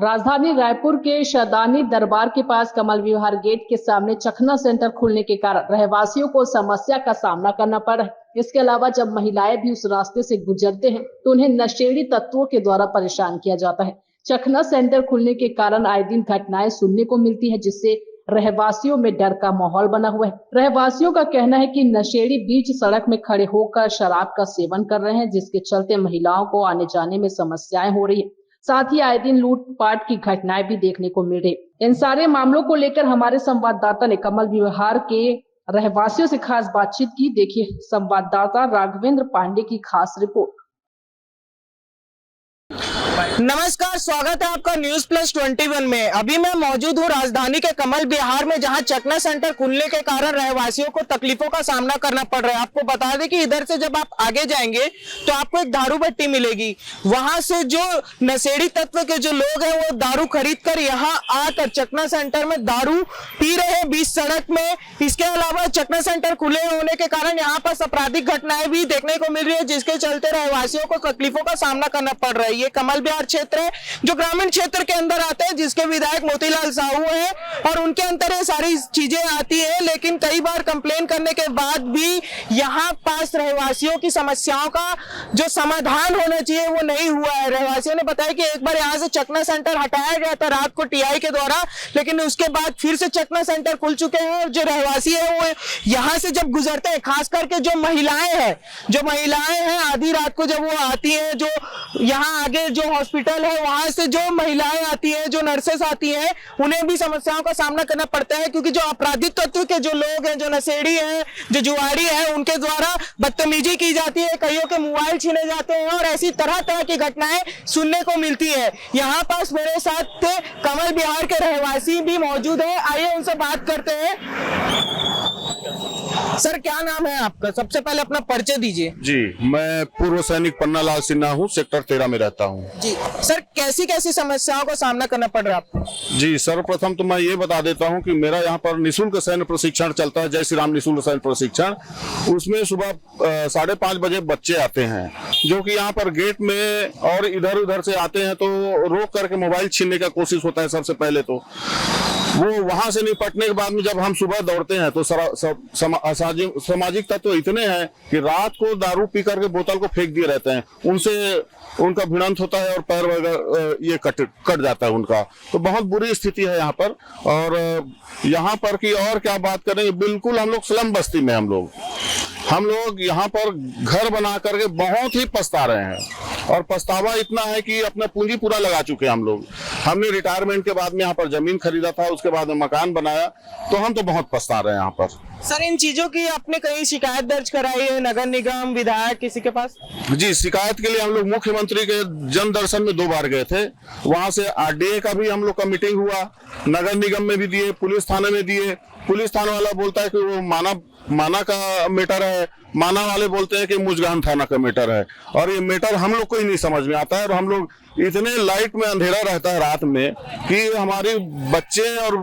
राजधानी रायपुर के शदानी दरबार के पास कमल विहार गेट के सामने चखना सेंटर खुलने के कारण रहवासियों को समस्या का सामना करना पड़ रहा है। इसके अलावा जब महिलाएं भी उस रास्ते से गुजरते हैं तो उन्हें नशेड़ी तत्वों के द्वारा परेशान किया जाता है। चखना सेंटर खुलने के कारण आए दिन घटनाएं सुनने को मिलती है, जिससे रहवासियों में डर का माहौल बना हुआ है। रहवासियों का कहना है कि नशेड़ी बीच सड़क में खड़े होकर शराब का सेवन कर रहे हैं, जिसके चलते महिलाओं को आने जाने में समस्याएं हो रही है। साथ ही आए दिन लूटपाट की घटनाएं भी देखने को मिल रही। इन सारे मामलों को लेकर हमारे संवाददाता ने कमल विहार के रहवासियों से खास बातचीत की। देखिए संवाददाता राघवेंद्र पांडे की खास रिपोर्ट। नमस्कार, स्वागत है आपका न्यूज प्लस 21 में। अभी मैं मौजूद हूँ राजधानी के कमल विहार में, जहां चखना सेंटर खुलने के कारण रहवासियों को तकलीफों का सामना करना पड़ रहा है। आपको बता दें कि इधर से जब आप आगे जाएंगे तो आपको एक दारू भट्टी मिलेगी। वहां से जो नशेड़ी तत्व के जो लोग हैं वो दारू खरीद कर यहाँ आकर चखना सेंटर में दारू पी रहे हैं बीच सड़क में। इसके अलावा चखना सेंटर खुले होने के कारण यहाँ पर आपराधिक घटनाएं भी देखने को मिल रही है, जिसके चलते रहवासियों को तकलीफों का सामना करना पड़ रहा है। ये कमल विहार क्षेत्र है जो ग्रामीण क्षेत्र के अंदर आता है, जिसके विधायक मोतीलाल साहू है और उनके अंदर ये सारी चीजें आती है। लेकिन कई बार कंप्लेन करने के बाद भी यहाँ पास रहवासियों की समस्याओं का जो समाधान होना चाहिए वो नहीं हुआ है। रहवासियों ने बताया कि एक बार यहाँ से चखना सेंटर हटाया गया था रात को टीआई के द्वारा, लेकिन उसके बाद फिर से चखना सेंटर खुल चुके हैं। और जो रहवासी है वो यहाँ से जब गुजरते हैं, खास करके जो महिलाएं हैं आधी रात को जब वो आती है, जो यहाँ आगे जो हॉस्पिटल है वहां से जो महिलाएं आती हैं, जो नर्सेस आती हैं, उन्हें भी समस्याओं का सामना करना पड़ता है, क्योंकि जो आपराधिक तत्व के जो लोग हैं, जो नशेड़ी हैं, जो जुआरी है, उनके द्वारा बदतमीजी की जाती है, कईयों के मोबाइल छीने जाते हैं और ऐसी तरह तरह की घटनाएं सुनने को मिलती है। यहाँ पास मेरे साथ कमल विहार के रहवासी भी मौजूद है, आइए उनसे बात करते हैं। सर, क्या नाम है आपका? सबसे पहले अपना परिचय दीजिए। जी, मैं पूर्व सैनिक पन्नालाल सिन्हा हूँ, सेक्टर 13 में रहता हूँ। जी सर, कैसी कैसी समस्याओं का सामना करना पड़ रहा है आपको? जी, सर्वप्रथम तो मैं ये बता देता हूँ कि मेरा यहाँ पर निःशुल्क सैन्य प्रशिक्षण चलता है, जय श्री राम निःशुल्क सैन्य प्रशिक्षण। उसमें सुबह 5:30 बजे बच्चे आते हैं, जो कि यहाँ पर गेट में और इधर उधर से आते हैं तो रोक करके मोबाइल छीनने का कोशिश होता है। सबसे पहले तो वो वहां से निपटने के बाद में जब हम सुबह दौड़ते हैं तो सामाजिक तत्व इतने हैं कि रात को दारू पी करके बोतल को फेंक दिए रहते हैं, उनसे उनका भिड़ंत होता है और पैर वगैरह ये कट जाता है उनका। तो बहुत बुरी स्थिति है यहाँ पर। और यहाँ पर की और क्या बात करेंगे, बिल्कुल हम लोग स्लम बस्ती में हम लोग यहाँ पर घर बना करके बहुत ही पछता रहे हैं। और पछतावा इतना है कि अपना पूंजी पूरा लगा चुके हैं हम लोग। हमने रिटायरमेंट के बाद में यहाँ पर जमीन खरीदा था, उसके बाद में मकान बनाया, तो हम तो बहुत पछता रहे हैं यहाँ पर। सर, इन चीजों की आपने कहीं शिकायत दर्ज कराई है नगर निगम, विधायक, किसी के पास? जी, शिकायत के लिए हम लोग मुख्यमंत्री के जन दर्शन में 2 बार गए थे। वहां से आरडीए का भी हम लोग का मीटिंग हुआ, नगर निगम में भी दिए, पुलिस थाने में दिए। पुलिस थाने वाला बोलता है कि वो माना का मैटर है, माना वाले बोलते हैं कि मुजगान थाना का मैटर है। और ये मैटर हम लोग को ही नहीं समझ में आता है। और हम लोग इतने लाइट में अंधेरा रहता है रात में कि हमारे बच्चे और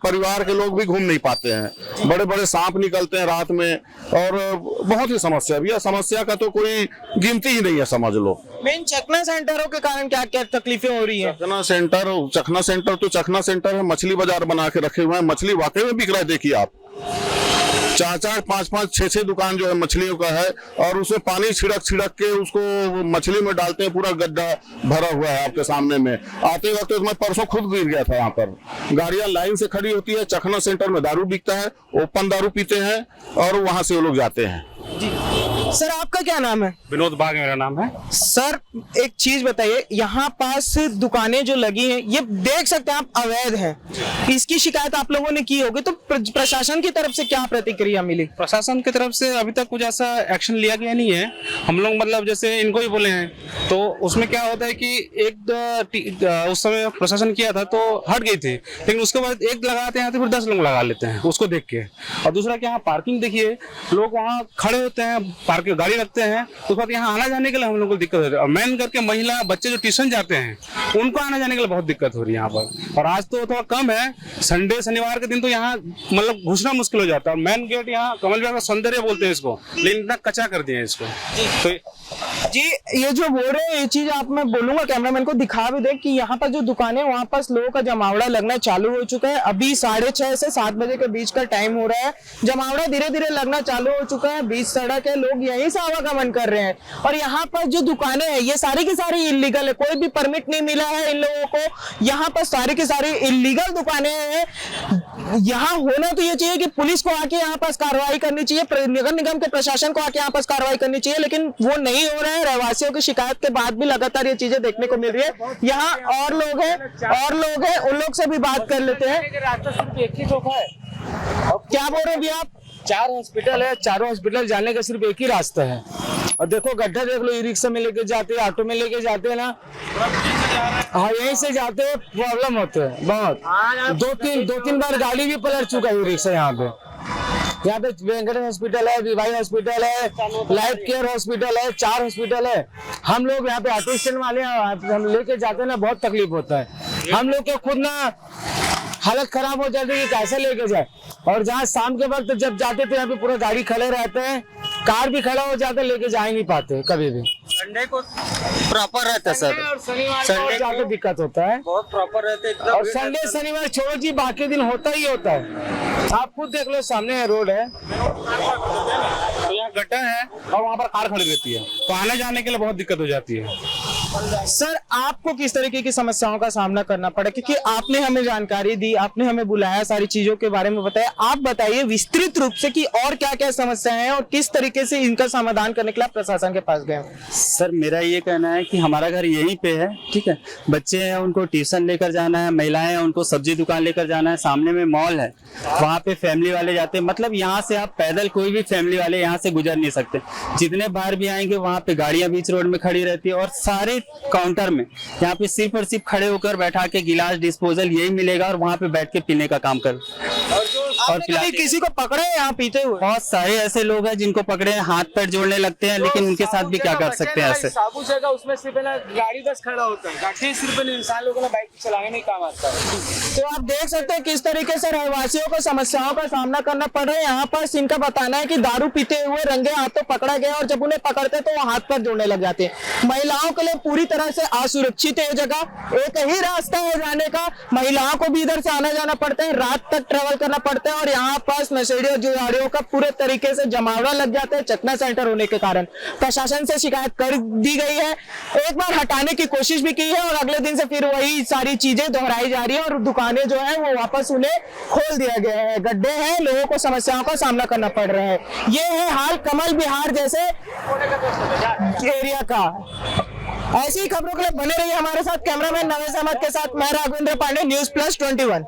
परिवार के लोग भी घूम नहीं पाते हैं। बड़े बड़े सांप निकलते हैं रात में और बहुत ही समस्या भी है। समस्या का तो कोई गिनती ही नहीं है, समझ लो। मेन चखना सेंटरों के कारण क्या क्या तकलीफें हो रही है? चखना सेंटर है, मछली बाजार बना के रखे हुए हैं। मछली वाकई में बिक रहा है। देखिए आप, 4-4, 5-5, 6-6 दुकान जो है मछलियों का है, और उसमें पानी छिड़क के उसको मछली में डालते हैं। पूरा गड्ढा भरा हुआ है आपके सामने में। आते वक्त तो मैं परसों खुद गिर गया था। यहाँ पर गाड़ियां लाइन से खड़ी होती है। चखना सेंटर में दारू बिकता है, ओपन दारू पीते हैं और वहां से वो लोग जाते हैं। जी सर, आपका क्या नाम है? विनोद बाग मेरा नाम है। सर, एक चीज बताइए, यहाँ पास दुकानें जो लगी हैं ये देख सकते हैं आप अवैध है, इसकी शिकायत आप लोगों ने की होगी, तो प्रशासन की तरफ से क्या प्रतिक्रिया मिली? प्रशासन की तरफ से अभी तक कुछ ऐसा एक्शन लिया गया नहीं है। हम लोग मतलब जैसे इनको ही बोले हैं, तो उसमें क्या होता है कि उस समय प्रशासन किया था तो हट गई थी, लेकिन उसके बाद एक लगाते हैं तो फिर 10 लोग लगा लेते हैं उसको देख के। और दूसरा क्या, पार्किंग देखिए, लोग वहाँ खड़े होते हैं, पार्किंग गाड़ी रखते हैं, उसके बाद यहाँ आना जाने के लिए हम लोग को दिक्कत हो रही है। और मेन करके महिला बच्चे जो ट्यूशन जाते हैं उनको आने जाने के लिए बहुत दिक्कत हो रही है यहाँ पर। और आज तो थोड़ा कम है, संडे शनिवार के दिन तो यहाँ मतलब घुसना मुश्किल हो जाता है। मेन गेट यहाँ कमल विहार का सौंदर्य बोलते हैं इसको, लेकिन इतना कच्चा कर दिया है इसको। जी, ये जो बोल रहे हैं ये चीज आप, मैं बोलूंगा कैमरामैन को दिखा भी दे कि यहाँ पर जो दुकानें वहां पर लोगों का जमावड़ा लगना चालू हो चुका है। अभी 6:30 से 7 बजे के बीच का टाइम हो रहा है। जमावड़ा धीरे धीरे लगना चालू हो चुका है। बीच सड़क है, लोग यहीं से आवागमन कर रहे हैं। और यहाँ पर जो दुकानें हैं ये सारी की सारी इलीगल है, कोई भी परमिट नहीं मिला है इन लोगों को। यहाँ पर सारी की सारी इलीगल दुकानें हैं। यहाँ होना तो ये चाहिए कि पुलिस को आके यहाँ पर कार्रवाई करनी चाहिए, नगर निगम के प्रशासन को आके यहाँ पर कार्रवाई करनी चाहिए, लेकिन वो नहीं हो रहा है। रहवासियों की शिकायत के बाद भी लगातार ये चीजें देखने को मिल रही है। यहाँ और लोग हैं, उन लोग से भी बात कर लेते हैं। रास्ता सिर्फ एक ही चौका है। क्या बोल रहे हैं भैया आप? 4 हॉस्पिटल है, चारों हॉस्पिटल जाने का सिर्फ एक ही रास्ता है। और देखो गड्ढा देख लो, ई रिक्शा में लेके जाते हैं, ऑटो में लेके जाते हैं ना, हाँ यहीं से जाते हैं, प्रॉब्लम होते हैं बहुत। दो तीन बार गाड़ी भी पलट चुका है ई रिक्शा यहाँ पे। यहाँ पे वेंकटेश हॉस्पिटल है, विवाही हॉस्पिटल है, लाइफ केयर हॉस्पिटल है, 4 हॉस्पिटल है। हम लोग यहाँ पे ऑटो स्टैंड वाले हम लेके जाते हैं ना, बहुत तकलीफ होता है। हम लोग के खुद ना हालत खराब हो जाती है कि कैसे लेके जाए। और जहाँ शाम के वक्त जब जाते थे यहाँ पे पूरा गाड़ी खड़े रहते हैं, कार भी खड़ा हो जाता है, लेके जा ही नहीं पाते कभी भी। संडे को प्रॉपर रहता है सर, और शनिवार संडे जाके दिक्कत होता है। बहुत प्रॉपर रहते हैं। और संडे शनिवार छोड़ो जी, बाकी दिन होता ही होता है। आप खुद देख लो, सामने रोड है, तो यहाँ गड्ढा है और वहाँ पर कार खड़ी रहती है, तो आने जाने के लिए बहुत दिक्कत हो जाती है। सर आपको किस तरीके की समस्याओं का सामना करना पड़ा, क्योंकि आपने हमें जानकारी दी, आपने हमें बुलाया, सारी चीजों के बारे में बताया। आप बताइए विस्तृत रूप से कि और क्या क्या समस्याएं हैं और किस तरीके से इनका समाधान करने के लिए आप प्रशासन के पास गए। सर मेरा ये कहना है कि हमारा घर यहीं पे है, ठीक है। बच्चे हैं उनको ट्यूशन लेकर जाना है, महिलाएं हैं उनको सब्जी दुकान लेकर जाना है, सामने में मॉल है, वहाँ पे फैमिली वाले जाते हैं। मतलब यहाँ से आप पैदल कोई भी फैमिली वाले यहाँ से गुजर नहीं सकते। जितने बाहर भी आएंगे वहाँ पे गाड़ियाँ बीच रोड में खड़ी रहती है। और सारे काउंटर में यहाँ पे सिर्फ और सिर्फ खड़े होकर बैठा के गिलास डिस्पोजल यही मिलेगा, और वहाँ पे बैठ के पीने का काम कर। और किसी को पकड़े यहाँ पीते हुए? बहुत सारे ऐसे लोग हैं जिनको पकड़े हाथ पैर जोड़ने लगते हैं, लेकिन उनके साथ भी क्या कर सकते हैं ऐसे। साबु जगह उसमें सिर्फ ना गाड़ी बस खड़ा होता है, गाड़ी सिर्फ इंसान लोगों ने बाइक चलाने नहीं काम आता है। तो आप देख सकते हैं किस तरीके से रहवासियों को समस्याओं का सामना करना पड़ रहा है। यहाँ पर इनका बताना है कि दारू पीते हुए रंगे हाथों पकड़ा गया, और जब उन्हें पकड़ते तो वो हाथ पर जोड़ने लग जाते हैं। महिलाओं के लिए पूरी तरह से असुरक्षित है जगह, एक ही रास्ता है जाने का। महिलाओं को भी इधर से आना जाना पड़ता है, रात तक ट्रेवल करना पड़ता है। और यहाँ पास नशेड़ी और जुआरियों का पूरे तरीके से जमावड़ा लग जाता है चकना सेंटर होने के कारण। प्रशासन से शिकायत कर दी गई है, एक बार हटाने की कोशिश भी की है, और अगले दिन से फिर वही सारी चीजें दोहराई जा रही है। और दुकानें जो है वो वापस उन्हें खोल दिया गया है। गड्ढे हैं, लोगों को समस्याओं का सामना करना पड़ रहा है। ये है हाल कमल विहार जैसे एरिया का। ऐसी ही खबरों के लिए बने रहिए हमारे साथ। कैमरामैन नवेश अहमद के साथ मैं राघवेंद्र पांडे, न्यूज़ प्लस 21।